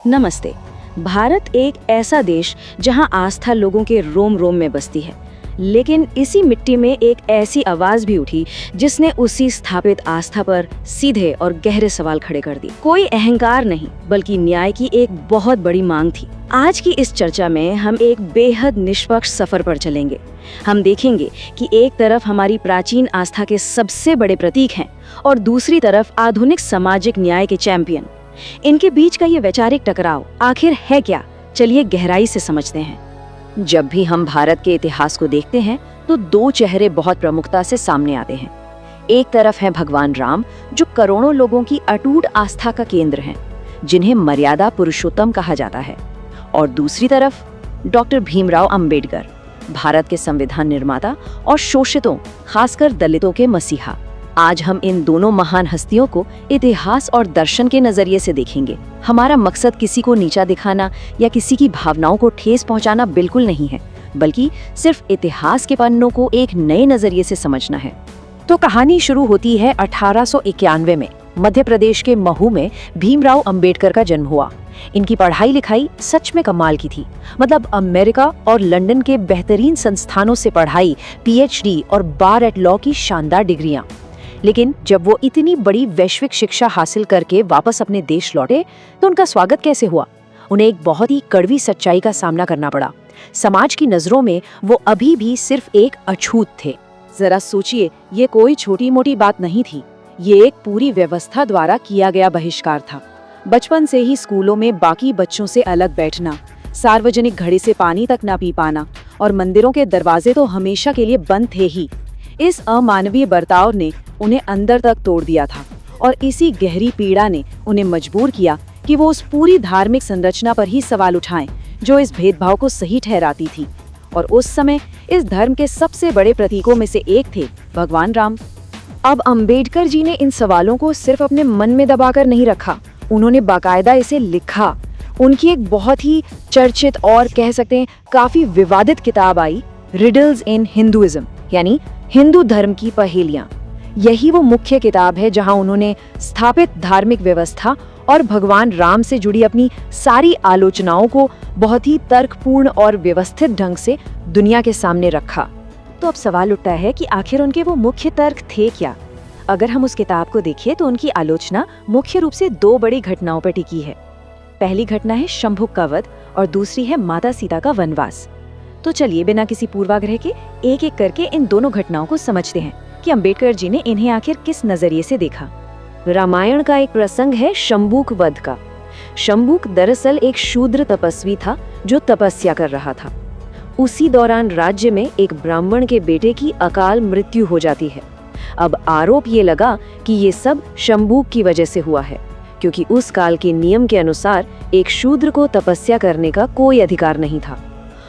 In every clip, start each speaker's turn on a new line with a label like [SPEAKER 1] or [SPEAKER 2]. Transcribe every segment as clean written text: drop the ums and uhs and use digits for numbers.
[SPEAKER 1] नमस्ते। भारत एक ऐसा देश जहां आस्था लोगों के रोम रोम में बसती है, लेकिन इसी मिट्टी में एक ऐसी आवाज भी उठी जिसने उसी स्थापित आस्था पर सीधे और गहरे सवाल खड़े कर दिए। कोई अहंकार नहीं, बल्कि न्याय की एक बहुत बड़ी मांग थी। आज की इस चर्चा में हम एक बेहद निष्पक्ष सफर पर चलेंगे। हम देखेंगे कि एक तरफ हमारी प्राचीन आस्था के सबसे बड़े प्रतीक हैं और दूसरी तरफ आधुनिक सामाजिक न्याय के चैंपियन। इनके बीच का ये वैचारिक टकराव आखिर है क्या? चलिए गहराई से समझते हैं।
[SPEAKER 2] जब भी हम भारत के इतिहास को देखते हैं तो दो चेहरे बहुत प्रमुखता से सामने आते हैं। एक तरफ है भगवान राम, जो करोड़ों लोगों की अटूट आस्था का केंद्र हैं, जिन्हें मर्यादा पुरुषोत्तम कहा जाता है। और दूसरी तरफ डॉक्टर भीमराव अंबेडकर, भारत के संविधान निर्माता और शोषितों, खासकर दलितों के मसीहा। आज हम इन दोनों महान हस्तियों को इतिहास और दर्शन के नजरिए से देखेंगे। हमारा मकसद किसी को नीचा दिखाना या किसी की भावनाओं को ठेस पहुंचाना बिल्कुल नहीं है, बल्कि सिर्फ इतिहास के पन्नों को एक नए नजरिए से समझना है।
[SPEAKER 3] तो कहानी शुरू होती है 1891 में। मध्य प्रदेश के महू में भीमराव अंबेडकर का जन्म हुआ। इनकी पढ़ाई लिखाई सच में कमाल की थी। मतलब अमेरिका और लंदन के बेहतरीन संस्थानों से पढ़ाई, PhD और बार एट लॉ की शानदार डिग्रियां। लेकिन जब वो इतनी बड़ी वैश्विक शिक्षा हासिल करके वापस अपने देश लौटे तो उनका स्वागत कैसे हुआ? उन्हें एक बहुत ही कड़वी सच्चाई का सामना करना पड़ा। समाज की नजरों में वो अभी भी सिर्फ एक अछूत थे।
[SPEAKER 1] जरा सोचिए, ये कोई छोटी मोटी बात नहीं थी। ये एक पूरी व्यवस्था द्वारा किया गया बहिष्कार था। बचपन से ही स्कूलों में बाकी बच्चों से अलग बैठना, सार्वजनिक घड़े से पानी तक ना पी पाना और मंदिरों के दरवाजे तो हमेशा के लिए बंद थे ही। इस अमानवीय बर्ताव ने उन्हें अंदर तक तोड़ दिया था और इसी गहरी पीड़ा ने उन्हें मजबूर किया कि वो उस पूरी धार्मिक संरचना पर ही सवाल उठाएं जो इस भेदभाव को सही ठहराती थी। और उस समय इस धर्म के सबसे बड़े प्रतीकों में से एक थे भगवान राम। अब अंबेडकर जी ने इन सवालों को सिर्फ अपने मन में दबाकर नहीं रखा, उन्होंने बाकायदा इसे लिखा। उनकी एक बहुत ही चर्चित और कह सकते हैं काफी विवादित किताब आई, रिडल्स इन हिंदुइज्म, यानी हिंदू धर्म की पहेलियां। यही वो मुख्य किताब है जहां उन्होंने स्थापित धार्मिक व्यवस्था और भगवान राम से जुड़ी अपनी सारी आलोचनाओं को बहुत ही तर्कपूर्ण और व्यवस्थित ढंग से दुनिया के सामने रखा। तो अब सवाल उठता है कि आखिर उनके वो मुख्य तर्क थे क्या? अगर हम उस किताब को देखें तो उनकी आलोचना मुख्य रूप से दो बड़ी घटनाओं पर टिकी है। पहली घटना है शंभुक का वध और दूसरी है माता सीता का वनवास। तो चलिए बिना किसी पूर्वाग्रह के एक एक करके इन दोनों घटनाओं को समझते हैं कि अंबेडकर जी ने इन्हें आखिर किस नजरिए से देखा।
[SPEAKER 2] रामायण का एक प्रसंग है शंभुक वध का। शंभुक दरअसल एक शूद्र तपस्वी था जो तपस्या कर रहा था। उसी दौरान राज्य में एक ब्राह्मण के बेटे की अकाल मृत्यु हो जाती है। अब आरोप ये लगा कि ये सब शंभुक की वजह से हुआ है, क्योंकि उस काल के नियम के अनुसार एक शूद्र को तपस्या करने का कोई अधिकार नहीं था।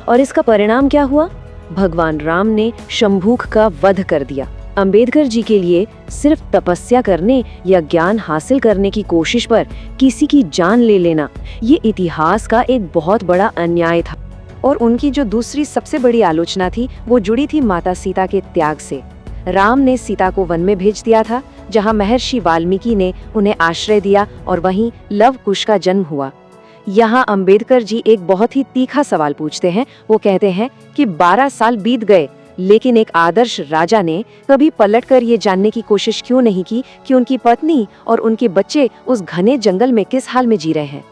[SPEAKER 2] और इसका परिणाम क्या हुआ? भगवान राम ने शंभुक का वध कर दिया। अंबेडकर जी के लिए सिर्फ तपस्या करने या ज्ञान हासिल करने की कोशिश पर किसी की जान ले लेना ये इतिहास का एक बहुत बड़ा अन्याय था। और उनकी जो दूसरी सबसे बड़ी आलोचना थी वो जुड़ी थी माता सीता के त्याग से। राम ने सीता को वन में भेज दिया था, जहां महर्षि वाल्मीकि ने उन्हें आश्रय दिया और वहीं लव कुश का जन्म हुआ। यहाँ अंबेडकर जी एक बहुत ही तीखा सवाल पूछते हैं। वो कहते हैं कि 12 साल बीत गए, लेकिन एक आदर्श राजा ने कभी पलटकर ये जानने की कोशिश क्यों नहीं की कि उनकी पत्नी और उनके बच्चे उस घने जंगल में किस हाल में जी रहे हैं?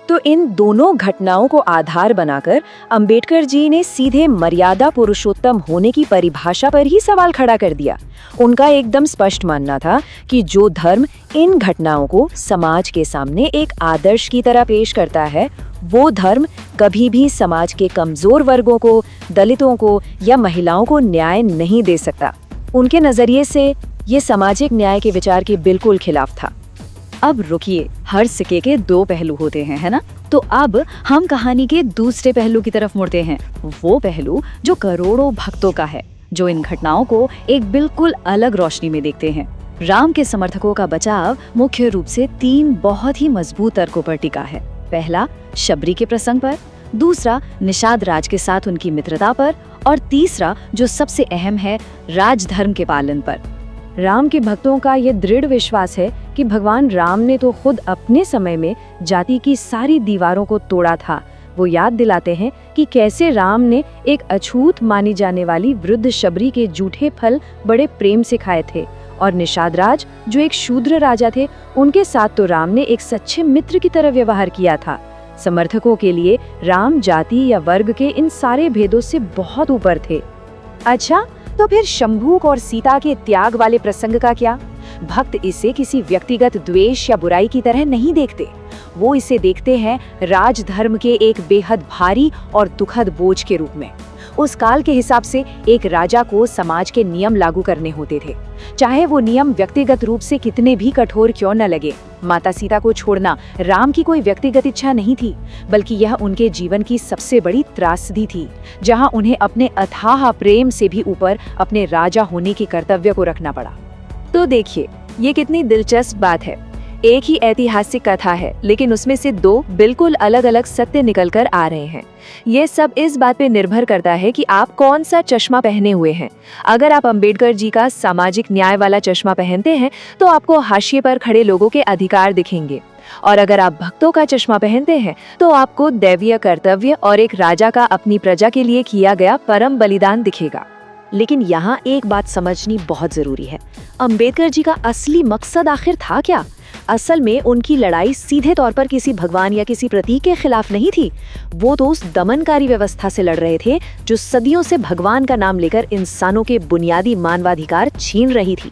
[SPEAKER 3] तो इन दोनों घटनाओं को आधार बनाकर अंबेडकर जी ने सीधे मर्यादा पुरुषोत्तम होने की परिभाषा पर ही सवाल खड़ा कर दिया। उनका एकदम स्पष्ट मानना था कि जो धर्म इन घटनाओं को समाज के सामने एक आदर्श की तरह पेश करता है, वो धर्म कभी भी समाज के कमजोर वर्गों को, दलितों को या महिलाओं को न्याय नहीं दे सकता। उनके नजरिए से ये सामाजिक न्याय के विचार के बिल्कुल खिलाफ था।
[SPEAKER 1] अब रुकिए, हर सिक्के के दो पहलू होते हैं, है ना? तो अब हम कहानी के दूसरे पहलू की तरफ मुड़ते हैं। वो पहलू जो करोड़ों भक्तों का है, जो इन घटनाओं को एक बिल्कुल अलग रोशनी में देखते हैं। राम के समर्थकों का बचाव मुख्य रूप से 3 बहुत ही मजबूत तर्कों पर टिका है। पहला शबरी के प्रसंग पर, दूसरा निषाद राज के साथ उनकी मित्रता पर और तीसरा जो सबसे अहम है राजधर्म के पालन पर।
[SPEAKER 2] राम के भक्तों का ये दृढ़ विश्वास है कि भगवान राम ने तो खुद अपने समय में जाति की सारी दीवारों को तोड़ा था। वो याद दिलाते हैं कि कैसे राम ने एक अछूत मानी जाने वाली वृद्ध शबरी के जूठे फल बड़े प्रेम से खाए थे, और निषाद राज जो एक शूद्र राजा थे, उनके साथ तो राम ने एक सच्चे मित्र की तरह व्यवहार किया था। समर्थकों के लिए राम जाति या वर्ग के इन सारे भेदों से बहुत ऊपर थे।
[SPEAKER 1] अच्छा, तो फिर शंभूक और सीता के त्याग वाले प्रसंग का क्या? भक्त इसे किसी व्यक्तिगत द्वेष या बुराई की तरह नहीं देखते। वो इसे देखते हैं राजधर्म के एक बेहद भारी और दुखद बोझ के रूप में। उस काल के हिसाब से एक राजा को समाज के नियम लागू करने होते थे, चाहे वो नियम व्यक्तिगत रूप से कितने भी कठोर क्यों न लगे। माता सीता को छोड़ना राम की कोई व्यक्तिगत इच्छा नहीं थी, बल्कि यह उनके जीवन की सबसे बड़ी त्रासदी थी, जहां उन्हें अपने अथाह प्रेम से भी ऊपर अपने राजा होने के कर्तव्य को रखना पड़ा।
[SPEAKER 2] तो देखिए, ये कितनी दिलचस्प बात है। एक ही ऐतिहासिक कथा है, लेकिन उसमें से दो बिल्कुल अलग अलग सत्य निकल कर आ रहे हैं। ये सब इस बात पे निर्भर करता है कि आप कौन सा चश्मा पहने हुए हैं। अगर आप अंबेडकर जी का सामाजिक न्याय वाला चश्मा पहनते हैं तो आपको हाशिए पर खड़े लोगों के अधिकार दिखेंगे, और अगर आप भक्तों का चश्मा पहनते हैं तो आपको दैवीय कर्तव्य और एक राजा का अपनी प्रजा के लिए किया गया परम बलिदान दिखेगा।
[SPEAKER 3] लेकिन यहाँ एक बात समझनी बहुत जरूरी है, अंबेडकर जी का असली मकसद आखिर था क्या? असल में उनकी लड़ाई सीधे तौर पर किसी भगवान या किसी प्रतीक के खिलाफ नहीं थी। वो तो उस दमनकारी व्यवस्था से लड़ रहे थे जो सदियों से भगवान का नाम लेकर इंसानों के बुनियादी मानवाधिकार छीन रही थी।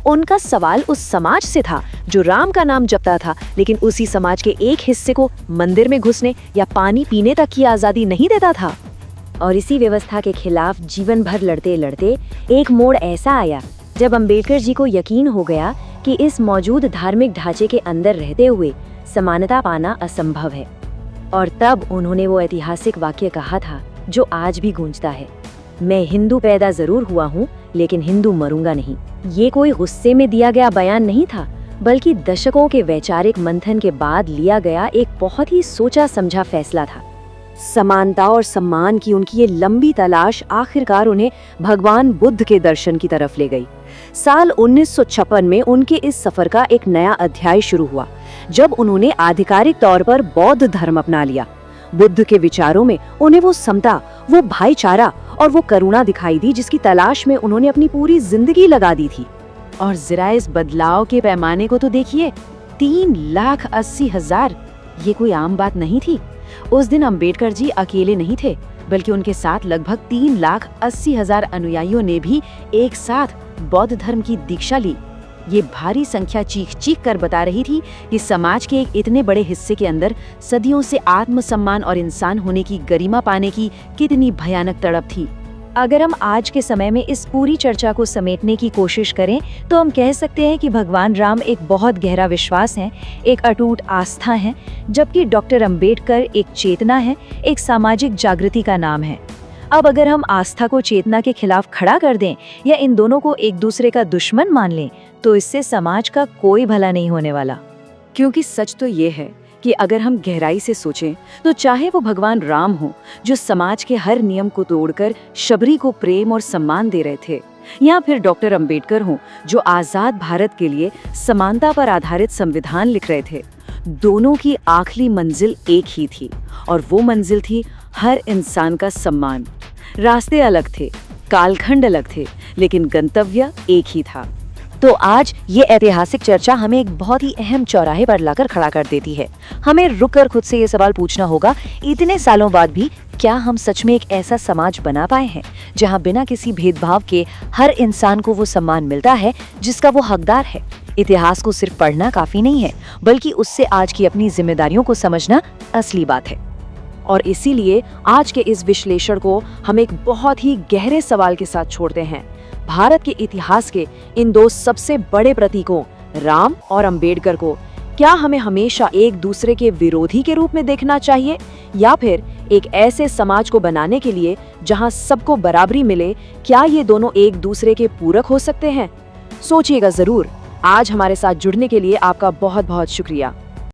[SPEAKER 3] उनका सवाल उस समाज से था जो राम का नाम जपता था, लेकिन उसी समाज के एक हिस्से को मंदिर में घुसने या पानी पीने तक की आज़ादी नहीं देता था।
[SPEAKER 2] और इसी व्यवस्था के खिलाफ जीवन भर लड़ते लड़ते एक मोड़ ऐसा आया जब अंबेडकर जी को यकीन हो गया कि इस मौजूद धार्मिक ढांचे के अंदर रहते हुए समानता पाना असंभव है। और तब उन्होंने वो ऐतिहासिक वाक्य कहा था जो आज भी गूंजता है, मैं हिंदू पैदा जरूर हुआ हूँ लेकिन हिंदू मरूंगा नहीं। ये कोई गुस्से में दिया गया बयान नहीं था, बल्कि दशकों के वैचारिक मंथन के बाद लिया गया एक बहुत ही सोचा समझा फैसला था।
[SPEAKER 1] समानता और सम्मान की उनकी ये लंबी तलाश आखिरकार उन्हें भगवान बुद्ध के दर्शन की तरफ ले गई। साल 1956 में उनके इस सफर का एक नया अध्याय शुरू हुआ, जब उन्होंने आधिकारिक तौर पर बौद्ध धर्म अपना लिया। बुद्ध के विचारों में उन्हें वो समता, वो भाईचारा और वो करुणा दिखाई दी जिसकी तलाश में उन्होंने अपनी पूरी जिंदगी लगा दी थी। और जरा इस बदलाव के पैमाने को तो देखिए, 3,80,000। ये कोई आम बात नहीं थी। उस दिन अंबेडकर जी अकेले नहीं थे, बल्कि उनके साथ लगभग 3,80,000 अनुयायियों ने भी एक साथ बौद्ध धर्म की दीक्षा ली। ये भारी संख्या चीख चीख कर बता रही थी कि समाज के एक इतने बड़े हिस्से के अंदर सदियों से आत्मसम्मान और इंसान होने की गरिमा पाने की कितनी भयानक तड़प थी।
[SPEAKER 2] अगर हम आज के समय में इस पूरी चर्चा को समेटने की कोशिश करें तो हम कह सकते हैं कि भगवान राम एक बहुत गहरा विश्वास है, एक अटूट आस्था है, जबकि डॉक्टर अंबेडकर एक चेतना है, एक सामाजिक जागृति का नाम है। अब अगर हम आस्था को चेतना के खिलाफ खड़ा कर दें या इन दोनों को एक दूसरे का दुश्मन मान लें तो इससे समाज का कोई भला नहीं होने वाला।
[SPEAKER 1] क्योंकि सच तो ये है कि अगर हम गहराई से सोचें तो चाहे वो भगवान राम हो जो समाज के हर नियम को तोड़कर शबरी को प्रेम और सम्मान दे रहे थे, या फिर डॉक्टर अंबेडकर हो जो आजाद भारत के लिए समानता पर आधारित संविधान लिख रहे थे, दोनों की आखिरी मंजिल एक ही थी, और वो मंजिल थी हर इंसान का सम्मान। रास्ते अलग थे, कालखंड अलग थे, लेकिन गंतव्य एक ही था।
[SPEAKER 3] तो आज ये ऐतिहासिक चर्चा हमें एक बहुत ही अहम चौराहे पर लाकर खड़ा कर देती है। हमें रुककर खुद से ये सवाल पूछना होगा, इतने सालों बाद भी क्या हम सच में एक ऐसा समाज बना पाए हैं जहां बिना किसी भेदभाव के हर इंसान को वो सम्मान मिलता है जिसका वो हकदार है। इतिहास को सिर्फ पढ़ना काफी नहीं है, बल्कि उससे आज की अपनी जिम्मेदारियों को समझना असली बात है।
[SPEAKER 1] और इसीलिए आज के इस विश्लेषण को हम एक बहुत ही गहरे सवाल के साथ छोड़ते हैं। भारत के इतिहास के इन दो सबसे बड़े प्रतीकों राम और अंबेडकर को क्या हमें हमेशा एक दूसरे के विरोधी के रूप में देखना चाहिए, या फिर एक ऐसे समाज को बनाने के लिए जहां सबको बराबरी मिले? क्या ये दोनों एक दूसरे के पूरक हो सकते हैं? सोचिएगा जरूर। आज हमारे साथ जुड़ने के लिए आपका बहुत बहुत शुक्रिया।